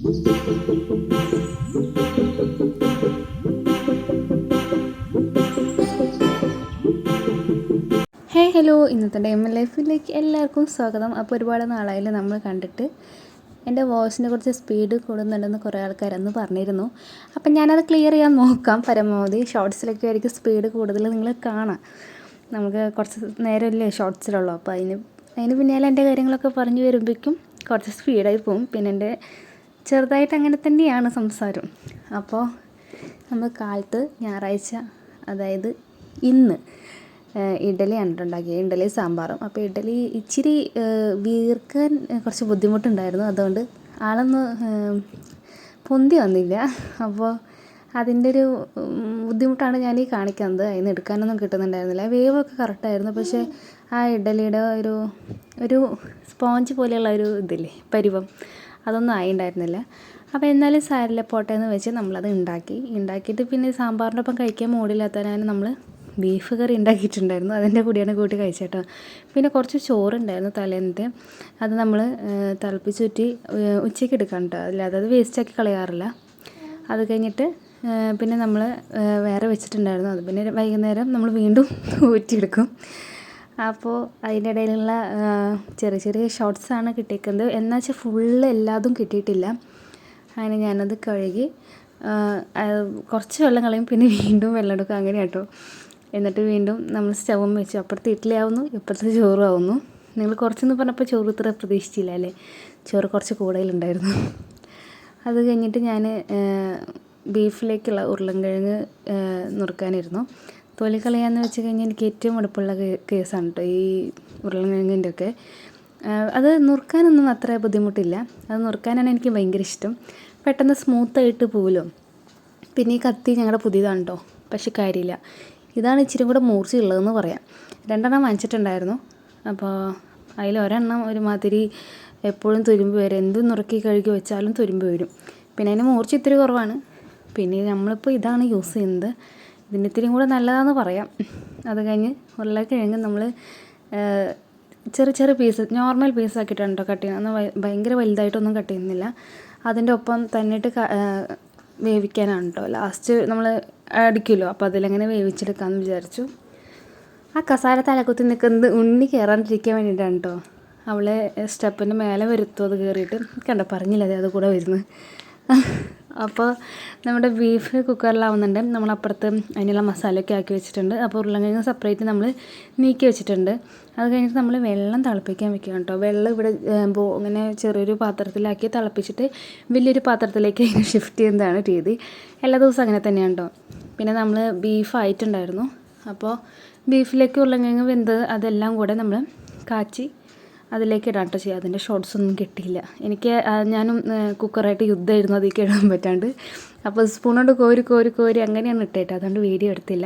Hello, ഇന്നത്തെ diamond ലൈഫിലേക്ക് എല്ലാവർക്കും സ്വാഗതം. അപ്പോൾ ഒരുപാട് നാളായാലും നമ്മൾ കണ്ടിട്ട് എൻ്റെ വോയിസിന് കുറച്ച് സ്പീഡ് കൂടുന്നുണ്ടെന്ന് കുറേ ആൾക്കാരന്ന് പറഞ്ഞിരുന്നു. അപ്പം ഞാനത് ക്ലിയർ ചെയ്യാൻ നോക്കാം. പരമാവധി ഷോർട്സിലൊക്കെ ആയിരിക്കും സ്പീഡ് കൂടുതൽ നിങ്ങൾ കാണാം. നമുക്ക് കുറച്ച് നേരമല്ലേ ഷോർട്സിലുള്ളൂ. അപ്പോൾ അതിന് പിന്നാലെ എൻ്റെ കാര്യങ്ങളൊക്കെ പറഞ്ഞു വരുമ്പോഴേക്കും കുറച്ച് സ്പീഡായി പോകും. പിന്നെ എൻ്റെ ചെറുതായിട്ട് അങ്ങനെ തന്നെയാണ് സംസാരം. അപ്പോൾ നമ്മൾ കാലത്ത് ഞായറാഴ്ച, അതായത് ഇന്ന് ഇഡ്ഡലിയാണ് ഉണ്ടാക്കിയത്. ഇഡ്ഡലി സാമ്പാറും. അപ്പോൾ ഇഡ്ഡലി ഇച്ചിരി വീർക്കാൻ കുറച്ച് ബുദ്ധിമുട്ടുണ്ടായിരുന്നു. അതുകൊണ്ട് ആളൊന്ന് പൊന്തി വന്നില്ല. അപ്പോൾ അതിൻ്റെ ഒരു ബുദ്ധിമുട്ടാണ് ഞാൻ ഈ കാണിക്കുന്നത്. അതിന് എടുക്കാനൊന്നും കിട്ടുന്നുണ്ടായിരുന്നില്ല. വേവൊക്കെ കറക്റ്റായിരുന്നു. പക്ഷേ ആ ഇഡ്ഡലിയുടെ ഒരു സ്പോഞ്ച് പോലെയുള്ള ഒരു ഇതില്ലേ, പരുവം, അതൊന്നും ആയിട്ടുണ്ടായിരുന്നില്ല. അപ്പോൾ എന്നാലും സാരില്ല, പോട്ടെ എന്ന് വെച്ച് നമ്മളത് ഉണ്ടാക്കിയിട്ട് പിന്നെ സാമ്പാറിൻ്റെ ഒപ്പം കഴിക്കാൻ മൂടില്ലാത്തതിനാണ് നമ്മൾ ബീഫ് കറി ഉണ്ടാക്കിയിട്ടുണ്ടായിരുന്നു. അതിൻ്റെ കൂടെയാണ് കൂട്ടി കഴിച്ചേട്ടോ. പിന്നെ കുറച്ച് ചോറുണ്ടായിരുന്നു തലേന്നത്തെ. അത് നമ്മൾ തിളപ്പിച്ചൂറ്റി ഉച്ചയ്ക്ക് എടുക്കാം കേട്ടോ. അല്ലാതെ അത് വേസ്റ്റാക്കി കളയാറില്ല. അത് കഴിഞ്ഞിട്ട് പിന്നെ നമ്മൾ വേറെ വെച്ചിട്ടുണ്ടായിരുന്നു. അത് പിന്നെ വൈകുന്നേരം നമ്മൾ വീണ്ടും ഊറ്റിയെടുക്കും. അപ്പോൾ അതിൻ്റെ ഇടയിലുള്ള ചെറിയ ചെറിയ ഷോർട്സാണ് കിട്ടിയിരിക്കുന്നത്. എന്നാൽ വെച്ചാൽ ഫുള്ള് എല്ലാതും കിട്ടിയിട്ടില്ല. അങ്ങനെ ഞാനത് കഴുകി കുറച്ച് വെള്ളം കളയും, പിന്നെ വീണ്ടും വെള്ളം എടുക്കും. അങ്ങനെ കേട്ടോ. എന്നിട്ട് വീണ്ടും നമ്മൾ സ്റ്റവും വെച്ചു. അപ്പുറത്ത് ഇഡ്ഡലി ആവുന്നു, ഇപ്പുറത്ത് ചോറും ആവുന്നു. നിങ്ങൾ കുറച്ചെന്ന് പറഞ്ഞപ്പോൾ ചോറ് ഇത്ര പ്രതീക്ഷിച്ചില്ല അല്ലേ? ചോറ് കുറച്ച് കൂടുതലുണ്ടായിരുന്നു. അത് കഴിഞ്ഞിട്ട് ഞാൻ ബീഫിലേക്കുള്ള ഉരുളൻകിഴങ്ങ് നുറുക്കാനിരുന്നു. തൊലി കളയാന്ന് വെച്ച് കഴിഞ്ഞാൽ എനിക്ക് ഏറ്റവും അടുപ്പുള്ള കേസാണ് കേട്ടോ ഈ ഉരുളൻകിഴങ്ങിൻ്റെ ഒക്കെ. അത് നുറുക്കാനൊന്നും അത്ര ബുദ്ധിമുട്ടില്ല. അത് നുറുക്കാനാണ് എനിക്ക് ഭയങ്കര ഇഷ്ടം. പെട്ടെന്ന് സ്മൂത്തായിട്ട് പോലും. പിന്നെ ഈ കത്തി ഞങ്ങളുടെ പുതിയതാണ് കേട്ടോ, പക്ഷെ കാര്യമില്ല. ഇതാണ് ഇച്ചിരി കൂടെ മൂർച്ചയുള്ളതെന്ന് പറയാം. 2 വാങ്ങിച്ചിട്ടുണ്ടായിരുന്നു. അപ്പോൾ അതിലൊരെണ്ണം ഒരുമാതിരി എപ്പോഴും തുരുമ്പ് വരും. എന്തും നുറുക്കി കഴുകി വെച്ചാലും തുരുമ്പ് വരും. പിന്നെ അതിന് മൂർച്ച ഇത്തിരി കുറവാണ്. പിന്നെ നമ്മളിപ്പോൾ ഇതാണ് യൂസ് ചെയ്യുന്നത്. ഇതിന് ഇത്തിരിയും കൂടെ നല്ലതാണെന്ന് പറയാം. അത് കഴിഞ്ഞ് ഉരുളക്കിഴങ്ങ് നമ്മൾ ചെറിയ ചെറിയ പീസ്, നോർമൽ പീസാക്കിയിട്ടാണ് കേട്ടോ കട്ട് ചെയ്യുന്നത്. ഭയങ്കര വലുതായിട്ടൊന്നും കട്ട് ചെയ്യുന്നില്ല. അതിൻ്റെ ഒപ്പം തന്നിട്ട് വേവിക്കാനാണ് കേട്ടോ. ലാസ്റ്റ് നമ്മൾ അടിക്കുമല്ലോ, അപ്പോൾ അതിലങ്ങനെ വേവിച്ചെടുക്കാമെന്ന് വിചാരിച്ചു. ആ കസാര തലകുത്തി നിൽക്കുന്നത് ഉണ്ണി കയറാണ്ടിരിക്കാൻ വേണ്ടിയിട്ടാണ് കേട്ടോ. അവളെ സ്റ്റെപ്പിൻ്റെ മേലെ വരുത്തും. അത് കയറിയിട്ട് കണ്ടോ, പറഞ്ഞില്ല അത് കൂടെ വരുന്നത്. അപ്പോൾ നമ്മുടെ ബീഫ് കുക്കറിലാവുന്നുണ്ട്. നമ്മളപ്പുറത്ത് അതിനുള്ള മസാലയൊക്കെ ആക്കി വെച്ചിട്ടുണ്ട്. അപ്പോൾ ഉരുളക്കിഴങ്ങ് സെപ്പറേറ്റ് നമ്മൾ നീക്കി വെച്ചിട്ടുണ്ട്. അത് കഴിഞ്ഞിട്ട് നമ്മൾ വെള്ളം തിളപ്പിക്കാൻ വെക്കുക കേട്ടോ. വെള്ളം ഇവിടെ ഇങ്ങനെ ചെറിയൊരു പാത്രത്തിലാക്കി തിളപ്പിച്ചിട്ട് വലിയൊരു പാത്രത്തിലേക്ക് ഷിഫ്റ്റ് ചെയ്യുന്നതാണ് രീതി. എല്ലാ ദിവസവും അങ്ങനെ തന്നെയാണ് കേട്ടോ. പിന്നെ നമ്മൾ ബീഫ് ആയിട്ടുണ്ടായിരുന്നു. അപ്പോൾ ബീഫിലേക്ക് ഉരുളക്കിഴങ്ങ് വെന്ത് അതെല്ലാം കൂടെ നമ്മൾ കാച്ചി അതിലേക്ക് ഇടാൻ കേട്ടോ ചെയ്യുക. അതിൻ്റെ ഷോർട്സ് ഒന്നും കിട്ടിയില്ല എനിക്ക്. ഞാനും കുക്കറായിട്ട് യുദ്ധമായിരുന്നു അതിലേക്ക് ഇടാൻ പറ്റാണ്ട്. അപ്പോൾ സ്പൂൺ കൊണ്ട് കോരി അങ്ങനെയാണ് ഇട്ടേട്ടോ. അതുകൊണ്ട് വീഡിയോ എടുത്തില്ല.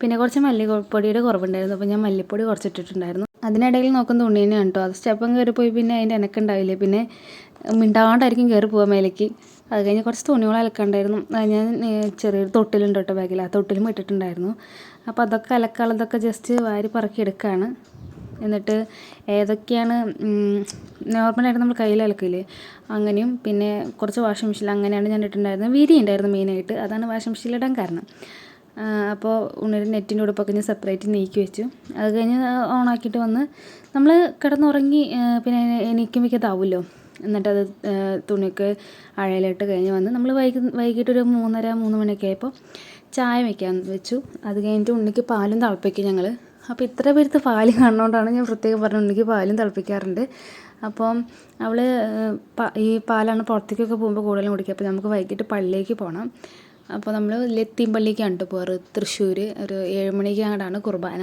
പിന്നെ കുറച്ച് മല്ലിപ്പൊടിയുടെ കുറവുണ്ടായിരുന്നു. അപ്പോൾ ഞാൻ മല്ലിപ്പൊടി കുറച്ചിട്ടിട്ടുണ്ടായിരുന്നു. അതിനിടയിൽ നോക്കുന്ന ഉണ്ണി തന്നെയാണ് കേട്ടോ. അത് സ്റ്റെപ്പം കയറിപ്പോയി പിന്നെ അതിൻ്റെ എനക്കുണ്ടാവില്ലേ. പിന്നെ മിണ്ടാണ്ടായിരിക്കും കയറി പോകാൻ മേലേക്ക്. അത് കഴിഞ്ഞ് കുറച്ച് തുണികൾ അലക്കാണ്ടായിരുന്നു. അത് ഞാൻ ചെറിയൊരു തൊട്ടിലുണ്ട് കേട്ടോ ബാഗിൽ. ആ തൊട്ടിലും ഇട്ടിട്ടുണ്ടായിരുന്നു. അപ്പോൾ അതൊക്കെ അലക്കാനുള്ളതൊക്കെ ജസ്റ്റ് വാരി പറക്കി എടുക്കുകയാണ്. എന്നിട്ട് ഏതൊക്കെയാണ് നോർമലായിട്ട് നമ്മൾ കയ്യിൽ അലക്കില്ലേ, അങ്ങനെയും പിന്നെ കുറച്ച് വാഷിംഗ് മെഷീനിൽ അങ്ങനെയാണ് ഞാൻ ഇട്ടിട്ടുണ്ടായിരുന്നത്. വീതി ഉണ്ടായിരുന്നു മെയിനായിട്ട്. അതാണ് വാഷിംഗ് മെഷീനിലിടാൻ കാരണം. അപ്പോൾ ഉണ്ണിയുടെ നെറ്റിൻ്റെ ഉടുപ്പൊക്കെ ഞാൻ സെപ്പറേറ്റ് നീക്കി വെച്ചു. അത് കഴിഞ്ഞ് ഓണാക്കിയിട്ട് വന്ന് നമ്മൾ കിടന്നുറങ്ങി പിന്നെ എണീക്കുമ്പോഴേക്കതാവുമല്ലോ. എന്നിട്ടത് തുണിയൊക്കെ അഴയിലിട്ട് കഴിഞ്ഞ് വന്ന് നമ്മൾ വൈകിട്ടൊരു 3:30 മണിയൊക്കെ ആയപ്പോൾ ചായ വയ്ക്കാൻ വെച്ചു. അത് കഴിഞ്ഞിട്ട് ഉണ്ണിക്ക് പാലും തിളപ്പിക്കും ഞങ്ങൾ. അപ്പോൾ ഇത്ര പേർക്ക് പാല് കാണുന്നതുകൊണ്ടാണ് ഞാൻ പ്രത്യേകം പറഞ്ഞത്. ഉണ്ണിക്ക് പാലും തിളപ്പിക്കാറുണ്ട്. അപ്പം അവൾ ഈ പാലാണ് പുറത്തേക്കൊക്കെ പോകുമ്പോൾ കൂടുതലും കുടിക്കുക. അപ്പോൾ നമുക്ക് വൈകിട്ട് പള്ളിയിലേക്ക് പോകണം. അപ്പോൾ നമ്മൾ ലത്തീം പള്ളിക്കാണ് കേട്ടോ പോകാറ്. തൃശ്ശൂർ ഒരു 7 മണിക്ക് അങ്ങോട്ടാണ് കുർബാന.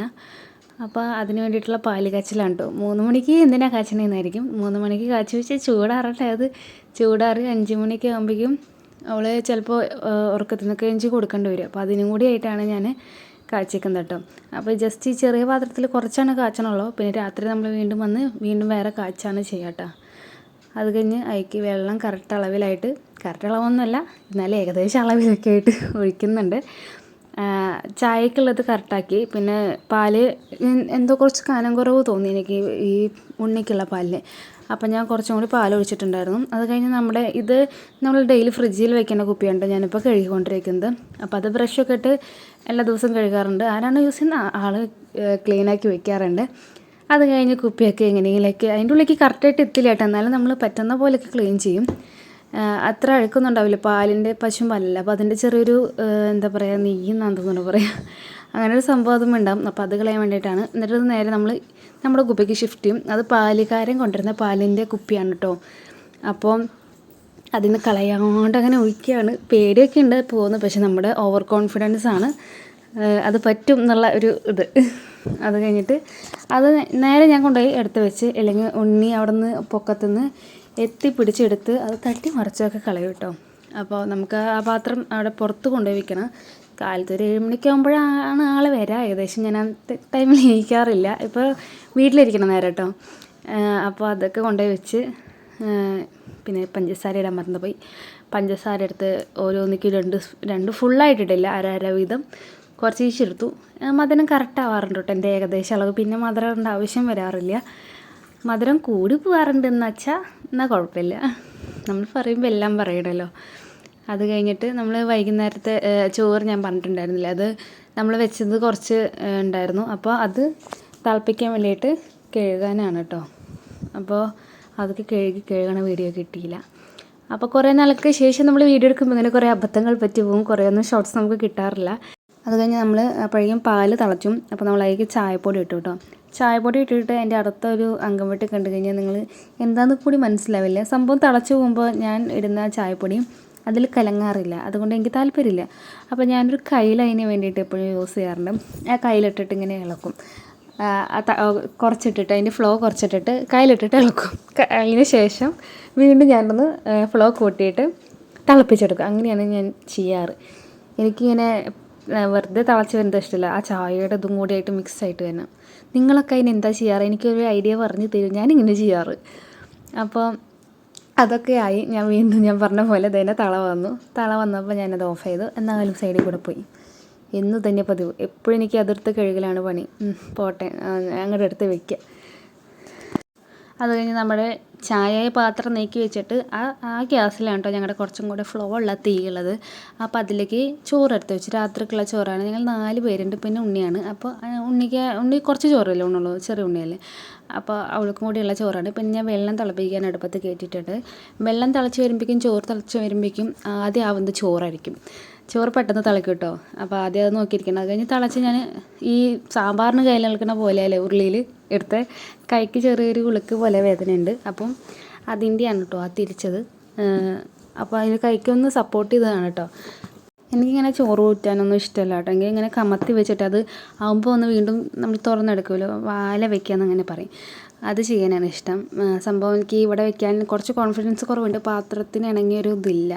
അപ്പോൾ അതിന് വേണ്ടിയിട്ടുള്ള പാല് കാച്ചിലാണ് കേട്ടോ. 3 മണിക്ക് എന്തിനാണ് കാച്ചണമെന്നായിരിക്കും. 3 മണിക്ക് കാച്ചി വെച്ച് ചൂടാറട്ടെ. അത് ചൂടാറി 5 മണിയൊക്കെ ആകുമ്പോഴേക്കും അവൾ ചിലപ്പോൾ ഉറക്കത്തിൽ നിന്നൊക്കെ എഴുന്നേറ്റ് കൊടുക്കേണ്ടി വരും. അപ്പോൾ അതിനും കൂടി ആയിട്ടാണ് ഞാൻ കാച്ചിക്കുന്നത് കേട്ടോ. അപ്പോൾ ജസ്റ്റ് ഈ ചെറിയ പാത്രത്തിൽ കുറച്ചാണ് കാച്ചണുള്ളൂ. പിന്നെ രാത്രി നമ്മൾ വീണ്ടും വന്ന് വീണ്ടും വേറെ കാച്ചാണ് ചെയ്യുക കേട്ടോ. അത് കഴിഞ്ഞ് അതിലേക്ക് വെള്ളം കറക്റ്റ് അളവിലായിട്ട്, കറക്റ്റ് അളവൊന്നുമല്ല എന്നാലും ഏകദേശം അളവിലൊക്കെ ആയിട്ട് ഒഴിക്കുന്നുണ്ട്. ചായക്കുള്ളത് കറക്റ്റാക്കി. പിന്നെ പാല് എന്തോ കുറച്ച് കനം കുറവ് തോന്നി എനിക്ക് ഈ ഉണ്ണിക്കുള്ള പാലിന്. അപ്പോൾ ഞാൻ കുറച്ചും കൂടി പാൽ ഒഴിച്ചിട്ടുണ്ടായിരുന്നു. അത് കഴിഞ്ഞ് നമ്മൾ ഡെയിലി ഫ്രിഡ്ജിൽ വെക്കുന്ന കുപ്പിയുണ്ട് ഞാനിപ്പോൾ കഴുകിക്കൊണ്ടിരിക്കുന്നത്. അപ്പോൾ അത് ബ്രഷൊക്കെ ഇട്ട് എല്ലാ ദിവസവും കഴുകാറുണ്ട്. ആരാണ് യൂസ് ചെയ്യുന്നത് ആൾ ക്ലീനാക്കി വെക്കാറുണ്ട്. അത് കഴിഞ്ഞ് കുപ്പിയൊക്കെ എങ്ങനെയെങ്കിലൊക്കെ അതിൻ്റെ ഉള്ളിലേക്ക് കറക്റ്റായിട്ട് എത്തില്ല കേട്ടോ, എന്നാലും നമ്മൾ പറ്റുന്ന പോലെയൊക്കെ ക്ലീൻ ചെയ്യും. അത്ര അഴുക്കൊന്നും ഉണ്ടാവില്ല, പശുവും പാലല്ല, അപ്പോൾ അതിൻ്റെ ചെറിയൊരു എന്താ പറയുക നെയ്യെന്നാന്ന് തോന്നുന്നു പറയുക, അങ്ങനെ ഒരു സംഭവം അതും ഉണ്ടാകും. അപ്പോൾ അത് കളയാൻ വേണ്ടിയിട്ടാണ്. എന്നിട്ട് നേരെ നമ്മുടെ കുപ്പിക്ക് ഷിഫ്റ്റ് ചെയ്യും. അത് പാലുകാരൻ കൊണ്ടുവരുന്ന പാലിൻ്റെ കുപ്പിയാണ് കേട്ടോ. അപ്പോൾ അതിന് കളയാണ്ട് അങ്ങനെ ഒഴിക്കുകയാണ്. പേടിയൊക്കെ ഉണ്ട് പോകുന്നു, പക്ഷെ നമ്മുടെ ഓവർ കോൺഫിഡൻസ് ആണ്, അത് പറ്റും എന്നുള്ള ഒരു ഇത്. അത് കഴിഞ്ഞിട്ട് അത് നേരെ ഞാൻ കൊണ്ടുപോയി എടുത്ത് വെച്ച്, അല്ലെങ്കിൽ ഉണ്ണി അവിടെ നിന്ന് പൊക്കത്തുനിന്ന് എത്തിപ്പിടിച്ചെടുത്ത് അത് തട്ടി മറിച്ചൊക്കെ കളയും കേട്ടോ. അപ്പോൾ നമുക്ക് ആ പാത്രം അവിടെ പുറത്ത് കൊണ്ടുപോയി വെക്കണം. കാലത്ത് ഒരു 7 മണിക്കാകുമ്പോഴാണ് ആൾ വരിക. ഏകദേശം ഞാൻ ആ ടൈമിൽ ഇരിക്കാറില്ല, ഇപ്പോൾ വീട്ടിലിരിക്കണം നേരെ കേട്ടോ. അപ്പോൾ അതൊക്കെ കൊണ്ടുപോയി വെച്ച് പിന്നെ പഞ്ചസാര ഇടാൻ മറന്നു പോയി. പഞ്ചസാര എടുത്ത് ഓരോന്നിക്ക് രണ്ട് ഫുള്ളായിട്ടിട്ടില്ല, അര വീതം കുറച്ച് ഈച്ചെടുത്തു. മധുരം കറക്റ്റ് ആവാറുണ്ട് കേട്ടോ എൻ്റെ ഏകദേശം അളവ്. പിന്നെ മധുരം കൊണ്ട് ആവശ്യം വരാറില്ല. മധുരം കൂടി പോകാറുണ്ടെന്ന് വെച്ചാൽ എന്നാൽ കുഴപ്പമില്ല, നമ്മൾ പറയുമ്പോൾ എല്ലാം പറയണമല്ലോ. അത് കഴിഞ്ഞിട്ട് നമ്മൾ വൈകുന്നേരത്തെ ചോറ് ഞാൻ പറഞ്ഞിട്ടുണ്ടായിരുന്നില്ല, അത് നമ്മൾ വെച്ചത് കുറച്ച് ഉണ്ടായിരുന്നു. അപ്പോൾ അത് തിളപ്പിക്കാൻ വേണ്ടിയിട്ട് കഴുകാനാണ് കേട്ടോ. അപ്പോൾ അതൊക്കെ കഴുകണ വീഡിയോ കിട്ടിയില്ല. അപ്പോൾ കുറേ നാൾക്ക് ശേഷം നമ്മൾ വീഡിയോ എടുക്കുമ്പോൾ ഇങ്ങനെ കുറേ അബദ്ധങ്ങൾ പറ്റി പോകും, കുറേ ഒന്നും ഷോർട്സ് നമുക്ക് കിട്ടാറില്ല. അത് കഴിഞ്ഞ് നമ്മൾ അപ്പോഴേക്കും പാല് തിളച്ചും. അപ്പോൾ നമ്മൾ അതിലേക്ക് ചായപ്പൊടി ഇട്ടു കേട്ടോ. ചായപ്പൊടി ഇട്ടിട്ട് അതിൻ്റെ അടുത്തൊരു അംഗം വെട്ടി കണ്ടു കഴിഞ്ഞാൽ നിങ്ങൾ എന്താണെന്ന് കൂടി മനസ്സിലാവില്ല. സംഭവം തിളച്ച് പോകുമ്പോൾ ഞാൻ ഇടുന്ന ചായപ്പൊടിയും അതിൽ കലങ്ങാറില്ല, അതുകൊണ്ട് എനിക്ക് താല്പര്യമില്ല. അപ്പോൾ ഞാനൊരു കയ്യിൽ അതിന് വേണ്ടിയിട്ട് എപ്പോഴും യൂസ് ചെയ്യാറുണ്ട്. ആ കയ്യിലിട്ടിട്ട് ഇങ്ങനെ ഇളക്കും, കുറച്ചിട്ടിട്ട് അതിൻ്റെ ഫ്ലോ കുറച്ചിട്ടിട്ട് കയ്യിലിട്ടിട്ട് ഇളക്കും. അതിന് ശേഷം വീണ്ടും ഞാനൊന്ന് ഫ്ലോ കൂട്ടിയിട്ട് തിളപ്പിച്ചെടുക്കും. അങ്ങനെയാണ് ഞാൻ ചെയ്യാറ്. എനിക്കിങ്ങനെ വെറുതെ തിളച്ച് വരുന്നത് ഇഷ്ടമില്ല, ആ ചായയുടെ ഇതും കൂടിയായിട്ട് മിക്സ് ആയിട്ട് വരണം. നിങ്ങളൊക്കെ അതിന് എന്താ ചെയ്യാറ്? എനിക്കൊരു ഐഡിയ പറഞ്ഞു തരും, ഞാനിങ്ങനെ ചെയ്യാറ്. അപ്പോൾ അതൊക്കെ ആയി. ഞാൻ പറഞ്ഞ പോലെ തന്നെ തള വന്നപ്പോൾ ഞാനത് ഓഫ് ചെയ്തു. എന്നാലും സൈഡിൽ കൂടെ പോയി. എന്നു തന്നെ പതിവ്, എപ്പോഴും എനിക്ക് അതിർത്ത് കഴുകലാണ് പണി. പോട്ടെ, അങ്ങോട്ട് എടുത്ത് വയ്ക്കുക. അത് കഴിഞ്ഞ് നമ്മുടെ ചായ പാത്രം നീക്കി വെച്ചിട്ട് ആ ഗ്യാസിലാണ് കേട്ടോ ഞങ്ങളുടെ കുറച്ചും കൂടെ ഫ്ലോ ഉള്ള തീയുള്ളത്. അപ്പോൾ അതിലേക്ക് ചോറ് എടുത്ത് വെച്ച്, രാത്രിക്കുള്ള ചോറാണ്. ഞങ്ങൾ 4 പേരുണ്ട്, പിന്നെ ഉണ്ണിയാണ്. അപ്പോൾ ഉണ്ണി കുറച്ച് ചോറല്ലേ ഉണ്ണുള്ളൂ, ചെറിയ ഉണ്ണിയല്ലേ. അപ്പോൾ അവൾക്കും കൂടിയുള്ള ചോറാണ്. പിന്നെ ഞാൻ വെള്ളം തിളപ്പിക്കാൻ അടുപ്പത്ത് കയറ്റിയിട്ടുണ്ട്. വെള്ളം തിളച്ച് വരുമ്പോഴേക്കും ചോറ് തിളച്ച് വരുമ്പോഴേക്കും ആദ്യം ആവുന്നത് ചോറായിരിക്കും. ചോറ് പെട്ടെന്ന് തിളക്കും കേട്ടോ. അപ്പോൾ ആദ്യം അത് നോക്കിയിരിക്കണം. അത് കഴിഞ്ഞ് തിളച്ച് ഞാൻ ഈ സാമ്പാറിന് കയ്യിൽ നിൽക്കുന്ന പോലെയല്ലേ ഉരുളിയിൽ എടുത്ത് കൈക്ക് ചെറിയൊരു ഉളുക്ക് പോലെ വേദനയുണ്ട്. അപ്പം അതിൻ്റെയാണ് കേട്ടോ ആ തിരിച്ചത്. അപ്പോൾ അതിന് കൈക്കൊന്ന് സപ്പോർട്ട് ചെയ്തതാണ് കേട്ടോ. എനിക്കിങ്ങനെ ചോറ് ഊറ്റാനൊന്നും ഇഷ്ടമല്ല കേട്ടോ. എങ്കിൽ ഇങ്ങനെ കമത്തി വെച്ചിട്ട് അത് ആകുമ്പോൾ ഒന്ന് വീണ്ടും നമ്മൾ തുറന്നെടുക്കുമല്ലോ, വാല വെക്കാമെന്ന് അങ്ങനെ പറയും, അത് ചെയ്യാനാണ് ഇഷ്ടം. സംഭവം എനിക്ക് ഇവിടെ വെക്കാൻ കുറച്ച് കോൺഫിഡൻസ് കുറവുണ്ട്, പാത്രത്തിന് ഇണങ്ങിയൊരു ഇതില്ല,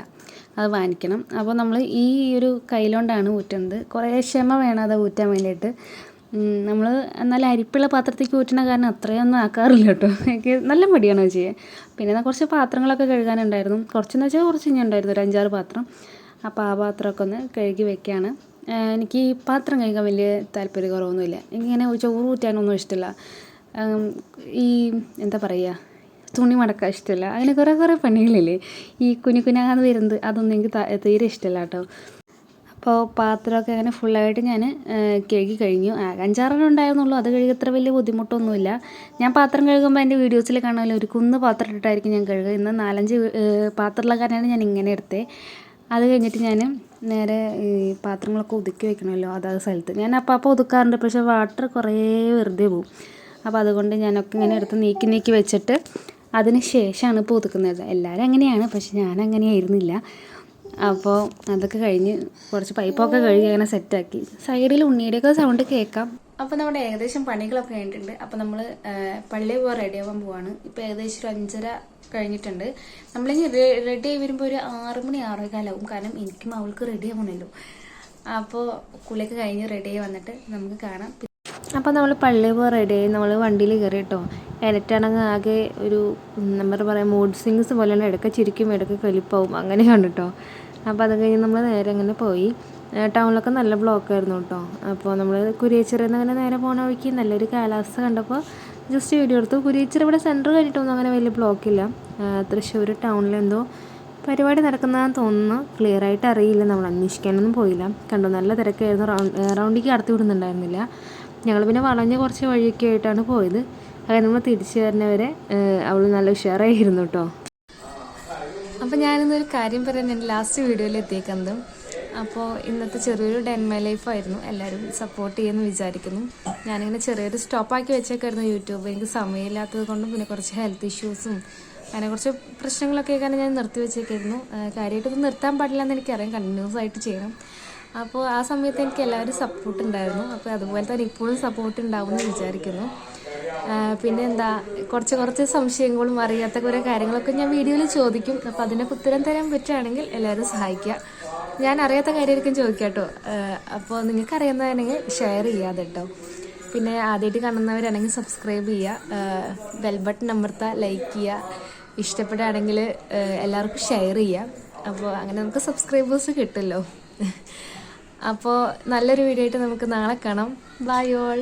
അത് വാങ്ങിക്കണം. അപ്പോൾ നമ്മൾ ഈ ഒരു കൈയിലോണ്ടാണ് ഊറ്റുന്നത്. കുറേ ക്ഷമ വേണം അത് ഊറ്റാൻ വേണ്ടിയിട്ട്. നമ്മൾ എന്നാൽ അരിപ്പുള്ള പാത്രത്തേക്ക് ഊറ്റണ കാരണം അത്രയൊന്നും ആക്കാറില്ല കേട്ടോ. എനിക്ക് നല്ല മടിയാണ് അത് ചെയ്യാൻ. പിന്നെ കുറച്ച് പാത്രങ്ങളൊക്കെ കഴുകാനുണ്ടായിരുന്നു, കുറച്ചെന്ന് വെച്ചാൽ കുറച്ച് ഇനി ഉണ്ടായിരുന്നു, ഒരു 5-6 പാത്രം. അപ്പോൾ ആ പാത്രമൊക്കെ ഒന്ന് കഴുകി വെക്കുകയാണ്. എനിക്ക് ഈ പാത്രം കഴുകാൻ വലിയ താല്പര്യക്കുറവൊന്നുമില്ല. എനിക്കിങ്ങനെ ചോറ് ഊറ്റാനൊന്നും ഇഷ്ടമില്ല. ഈ എന്താ പറയുക, തുണി മടക്കാൻ ഇഷ്ടമില്ല. അങ്ങനെ കുറേ പണികളില്ലേ ഈ കുനാന്ന് വരുന്നത്, അതൊന്നും എനിക്ക് തീരെ ഇഷ്ടമില്ല കേട്ടോ. അപ്പോൾ പാത്രമൊക്കെ അങ്ങനെ ഫുള്ളായിട്ട് ഞാൻ കഴുകി കഴിഞ്ഞു. 5-6 ഉണ്ടായിരുന്നുള്ളൂ, അത് കഴുകി അത്ര വലിയ ബുദ്ധിമുട്ടൊന്നുമില്ല. ഞാൻ പാത്രം കഴുകുമ്പോൾ എൻ്റെ വീഡിയോസിൽ കാണുമല്ലോ, ഒരു കുന്ന് പാത്രം ഇട്ടിട്ടായിരിക്കും ഞാൻ കഴുകുക. ഇന്ന് 4-5 പാത്രമുള്ള കാരണമാണ് ഞാൻ ഇങ്ങനെ എടുത്തത്. അത് കഴിഞ്ഞിട്ട് ഞാൻ നേരെ ഈ പാത്രങ്ങളൊക്കെ ഒതുക്കി വെക്കണമല്ലോ അതാത് സ്ഥലത്ത്. ഞാൻ അപ്പോൾ ഒതുക്കാറുണ്ട്, പക്ഷേ വാട്ടർ കുറേ വെറുതെ പോവും. അപ്പോൾ അതുകൊണ്ട് ഞാനൊക്കെ ഇങ്ങനെ എടുത്ത് നീക്കി വെച്ചിട്ട് അതിന് ശേഷമാണ് ഇപ്പോൾ ഒതുക്കുന്നത്. എല്ലാവരും അങ്ങനെയാണ്, പക്ഷെ ഞാൻ അങ്ങനെയായിരുന്നില്ല. അപ്പോൾ അതൊക്കെ കഴിഞ്ഞ് കുറച്ച് പൈപ്പൊക്കെ കഴുകി അങ്ങനെ സെറ്റാക്കി. സൈഡിൽ ഉണ്ണിയുടെയൊക്കെ സൗണ്ട് കേൾക്കാം. അപ്പോൾ നമ്മുടെ ഏകദേശം പണികളൊക്കെ കഴിഞ്ഞിട്ടുണ്ട്. അപ്പോൾ നമ്മൾ പള്ളിയിൽ പോകാൻ റെഡിയാവാൻ പോവാണ്. ഇപ്പോൾ ഏകദേശം ഒരു 5:30 കഴിഞ്ഞിട്ടുണ്ട്. നമ്മളിനി റെഡി ആയി വരുമ്പോൾ ഒരു 6 മണി 6:15 കാരണം എനിക്കും അവൾക്ക് റെഡി ആവണമല്ലോ. അപ്പോൾ കുളിയൊക്കെ കഴിഞ്ഞ് റെഡി ആയി വന്നിട്ട് നമുക്ക് കാണാം. അപ്പോൾ നമ്മൾ പള്ളിയിൽ പോകാൻ റെഡി ആയി നമ്മൾ വണ്ടിയിൽ കയറി കേട്ടോ. ഇരട്ടാണെങ്കിൽ ആകെ ഒരു എന്താ പറയുക, മൂഡ് സ്വിങ്സ് പോലെയാണ്, ഇടയ്ക്ക് ചിരിക്കും ഇടയ്ക്ക് കലിപ്പാവും, അങ്ങനെയാണ് കേട്ടോ. അപ്പോൾ അത് കഴിഞ്ഞ് നമ്മൾ നേരെ അങ്ങനെ പോയി. ടൗണിലൊക്കെ നല്ല ബ്ലോക്കായിരുന്നു കേട്ടോ. അപ്പോൾ നമ്മൾ കുരിയച്ചിറയിൽ നിന്ന് അങ്ങനെ നേരെ പോകണ വഴിക്ക് നല്ലൊരു കാലാവസ്ഥ കണ്ടപ്പോൾ ജസ്റ്റ് വീഡിയോ എടുത്തു. കുരിയച്ചിറ ഇവിടെ സെൻറ്റർ കഴിഞ്ഞിട്ടൊന്നും അങ്ങനെ വലിയ ബ്ലോക്കില്ല. തൃശ്ശൂർ ടൗണിലെന്തോ പരിപാടി നടക്കുന്നതെന്ന് തോന്നുന്നു. ക്ലിയർ ആയിട്ട് അറിയില്ല, നമ്മൾ അന്വേഷിക്കാനൊന്നും പോയില്ല. കണ്ടു, നല്ല തിരക്കായിരുന്നു. റൗണ്ടിലേക്ക് കടത്തി വിടുന്നുണ്ടായിരുന്നില്ല. ഞങ്ങൾ പിന്നെ വളഞ്ഞ് കുറച്ച് വഴിയൊക്കെ ആയിട്ടാണ് പോയത്. അങ്ങനെ നമ്മൾ തിരിച്ചു വരുന്നവരെ അവൾ നല്ല ഉഷാറായിരുന്നു കേട്ടോ. അപ്പോൾ ഞാനിന്നൊരു കാര്യം പറയാൻ ഞാൻ ലാസ്റ്റ് വീഡിയോയിൽ എത്തിയേക്കുന്നത്. അപ്പോൾ ഇന്നത്തെ ചെറിയൊരു ഡേ ഇൻ മൈ ലൈഫായിരുന്നു. എല്ലാവരും സപ്പോർട്ട് ചെയ്യുമെന്ന് വിചാരിക്കുന്നു. ഞാനിങ്ങനെ ചെറിയൊരു സ്റ്റോപ്പാക്കി വെച്ചേക്കായിരുന്നു യൂട്യൂബ്. എനിക്ക് സമയമില്ലാത്തത് കൊണ്ടും പിന്നെ കുറച്ച് ഹെൽത്ത് ഇഷ്യൂസും അങ്ങനെ കുറച്ച് പ്രശ്നങ്ങളൊക്കെ കാരണം ഞാൻ നിർത്തി വെച്ചേക്കായിരുന്നു. കാര്യമായിട്ട് ഇത് നിർത്താൻ പാടില്ല എന്ന് എനിക്കറിയാം, കണ്ടിന്യൂസ് ആയിട്ട് ചെയ്യണം. അപ്പോൾ ആ സമയത്ത് എനിക്ക് എല്ലാവരും സപ്പോർട്ട് ഉണ്ടായിരുന്നു. അപ്പോൾ അതുപോലെ തന്നെ ഇപ്പോഴും സപ്പോർട്ട് ഉണ്ടാവുമെന്ന് വിചാരിക്കുന്നു. പിന്നെ എന്താ, കുറച്ച് സംശയങ്ങളും അറിയാത്ത കുറേ കാര്യങ്ങളൊക്കെ ഞാൻ വീഡിയോയിൽ ചോദിക്കും. അപ്പോൾ അതിനൊക്കെ ഉത്തരം തരാൻ പറ്റുകയാണെങ്കിൽ എല്ലാവരും സഹായിക്കുക. ഞാൻ അറിയാത്ത കാര്യമായിരിക്കും ചോദിക്കാം കേട്ടോ. അപ്പോൾ നിങ്ങൾക്ക് അറിയുന്നതാണെങ്കിൽ ഷെയർ ചെയ്യാതെ കേട്ടോ. പിന്നെ ആദ്യമായിട്ട് കാണുന്നവരാണെങ്കിൽ സബ്സ്ക്രൈബ് ചെയ്യുക, ബെൽ ബട്ടൺ അമർത്തുക, ലൈക്ക് ചെയ്യുക, ഇഷ്ടപ്പെടുകയാണെങ്കിൽ എല്ലാവർക്കും ഷെയർ ചെയ്യുക. അപ്പോൾ അങ്ങനെ നമുക്ക് സബ്സ്ക്രൈബേഴ്സ് കിട്ടുമല്ലോ. അപ്പോൾ നല്ലൊരു വീഡിയോ ആയിട്ട് നമുക്ക് നാളെ കാണാം. Bye all.